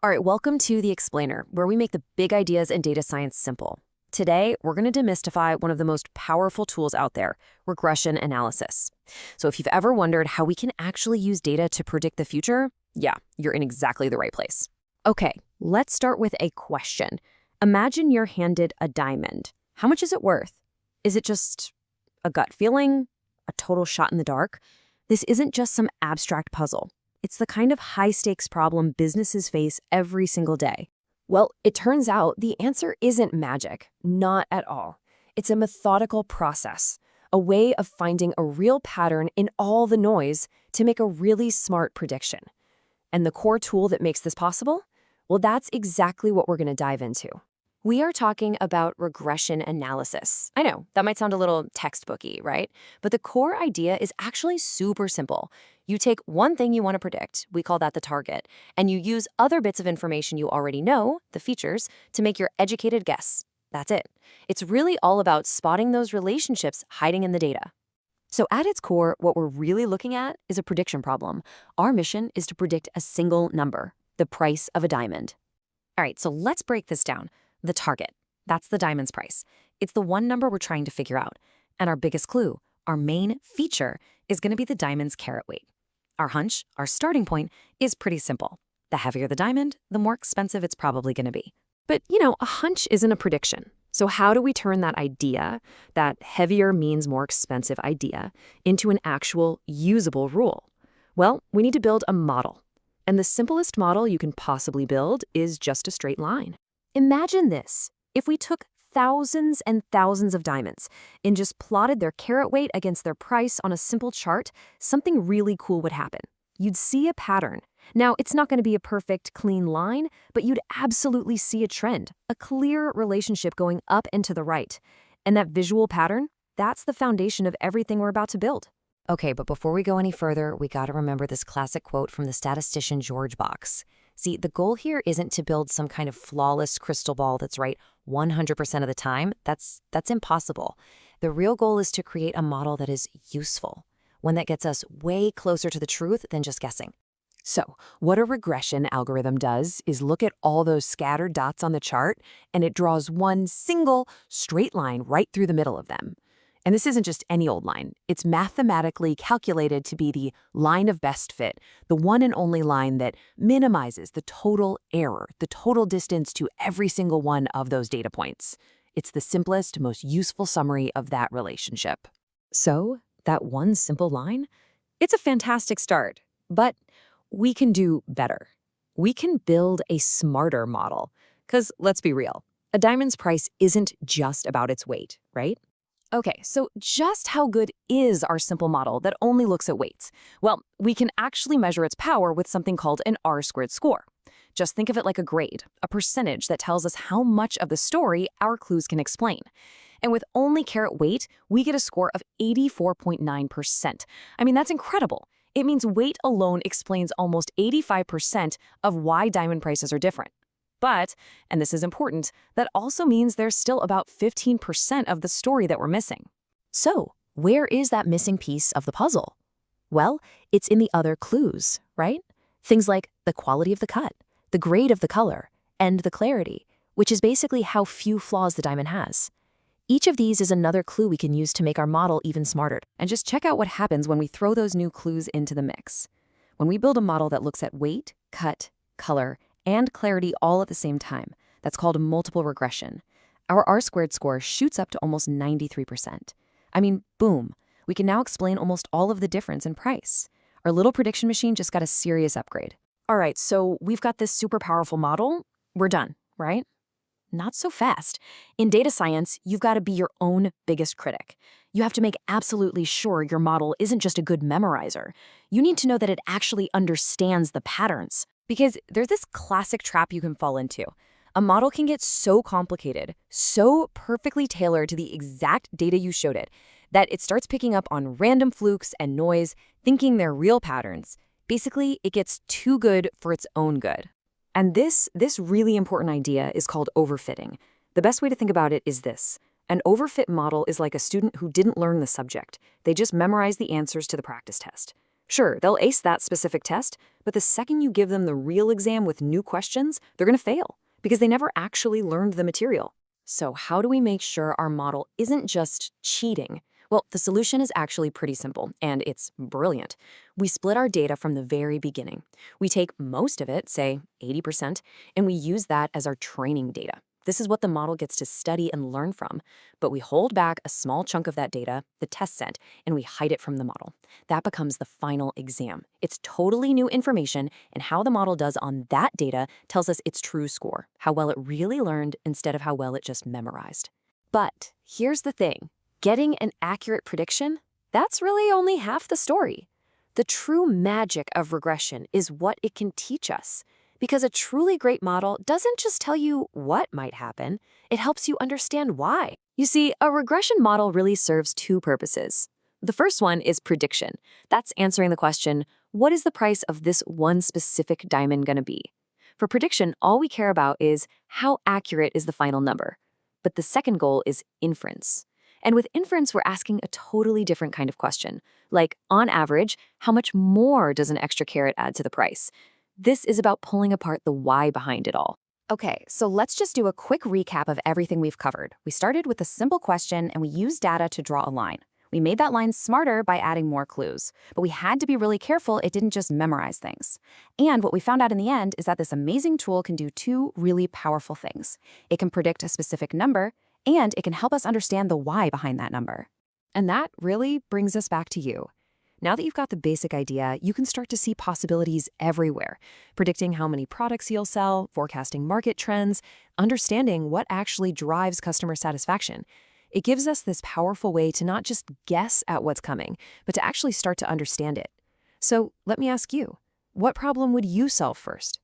All right, welcome to The Explainer, where we make the big ideas in data science simple. Today, we're going to demystify one of the most powerful tools out there, regression analysis. So if you've ever wondered how we can actually use data to predict the future, yeah, you're in exactly the right place. Okay, let's start with a question. Imagine you're handed a diamond. How much is it worth? Is it just a gut feeling? A total shot in the dark? This isn't just some abstract puzzle. It's the kind of high-stakes problem businesses face every single day. Well, it turns out the answer isn't magic, not at all. It's a methodical process, a way of finding a real pattern in all the noise to make a really smart prediction. And the core tool that makes this possible? Well, that's exactly what we're going to dive into. We are talking about regression analysis. I know, that might sound a little textbooky, right? But the core idea is actually super simple. You take one thing you want to predict, we call that the target, and you use other bits of information you already know, the features, to make your educated guess. That's it. It's really all about spotting those relationships hiding in the data. So at its core, what we're really looking at is a prediction problem. Our mission is to predict a single number, the price of a diamond. All right, so let's break this down. The target, that's the diamond's price. It's the one number we're trying to figure out. And our biggest clue, our main feature, is going to be the diamond's carat weight. Our hunch, our starting point, is pretty simple. The heavier the diamond, the more expensive it's probably going to be. But, a hunch isn't a prediction. So how do we turn that idea, that heavier means more expensive idea, into an actual usable rule? Well, we need to build a model. And the simplest model you can possibly build is just a straight line. Imagine this. If we took thousands and thousands of diamonds and just plotted their carat weight against their price on a simple chart, something really cool would happen. You'd see a pattern. Now, it's not going to be a perfect, clean line, but you'd absolutely see a trend, a clear relationship going up and to the right. And that visual pattern, that's the foundation of everything we're about to build. Okay, but before we go any further, we got to remember this classic quote from the statistician George Box. See, the goal here isn't to build some kind of flawless crystal ball that's right 100% of the time. That's impossible. The real goal is to create a model that is useful, one that gets us way closer to the truth than just guessing. So, what a regression algorithm does is look at all those scattered dots on the chart, and it draws one single straight line right through the middle of them. And this isn't just any old line. It's mathematically calculated to be the line of best fit, the one and only line that minimizes the total error, the total distance to every single one of those data points. It's the simplest, most useful summary of that relationship. So, that one simple line? It's a fantastic start, but we can do better. We can build a smarter model. Because let's be real, a diamond's price isn't just about its weight, right? Okay, so just how good is our simple model that only looks at weights? Well, we can actually measure its power with something called an R-squared score. Just think of it like a grade, a percentage that tells us how much of the story our clues can explain. And with only carat weight, we get a score of 84.9%. I mean, that's incredible. It means weight alone explains almost 85% of why diamond prices are different. But, and this is important, that also means there's still about 15% of the story that we're missing. So, where is that missing piece of the puzzle? Well, it's in the other clues, right? Things like the quality of the cut, the grade of the color, and the clarity, which is basically how few flaws the diamond has. Each of these is another clue we can use to make our model even smarter. And just check out what happens when we throw those new clues into the mix. When we build a model that looks at weight, cut, color, and clarity all at the same time, that's called multiple regression. Our R-squared score shoots up to almost 93%. I mean, boom, we can now explain almost all of the difference in price. Our little prediction machine just got a serious upgrade. All right, so we've got this super powerful model. We're done, right? Not so fast. In data science, you've got to be your own biggest critic. You have to make absolutely sure your model isn't just a good memorizer. You need to know that it actually understands the patterns. Because there's this classic trap you can fall into. A model can get so complicated, so perfectly tailored to the exact data you showed it, that it starts picking up on random flukes and noise, thinking they're real patterns. Basically, it gets too good for its own good. And this really important idea is called overfitting. The best way to think about it is this. An overfit model is like a student who didn't learn the subject. They just memorized the answers to the practice test. Sure, they'll ace that specific test, but the second you give them the real exam with new questions, they're going to fail because they never actually learned the material. So how do we make sure our model isn't just cheating? Well, the solution is actually pretty simple, and it's brilliant. We split our data from the very beginning. We take most of it, say 80%, and we use that as our training data. This is what the model gets to study and learn from, but we hold back a small chunk of that data, the test set, and we hide it from the model. That becomes the final exam. It's totally new information, and how the model does on that data tells us its true score, how well it really learned instead of how well it just memorized. But here's the thing. Getting an accurate prediction, that's really only half the story. The true magic of regression is what it can teach us. Because a truly great model doesn't just tell you what might happen, it helps you understand why. You see, a regression model really serves two purposes. The first one is prediction. That's answering the question, what is the price of this one specific diamond going to be? For prediction, all we care about is how accurate is the final number. But the second goal is inference. And with inference, we're asking a totally different kind of question. Like, on average, how much more does an extra carat add to the price? This is about pulling apart the why behind it all. Okay, so let's just do a quick recap of everything we've covered. We started with a simple question and we used data to draw a line. We made that line smarter by adding more clues, but we had to be really careful it didn't just memorize things. And what we found out in the end is that this amazing tool can do two really powerful things. It can predict a specific number, and it can help us understand the why behind that number. And that really brings us back to you. Now that you've got the basic idea, you can start to see possibilities everywhere, predicting how many products you'll sell, forecasting market trends, understanding what actually drives customer satisfaction. It gives us this powerful way to not just guess at what's coming, but to actually start to understand it. So let me ask you, what problem would you solve first?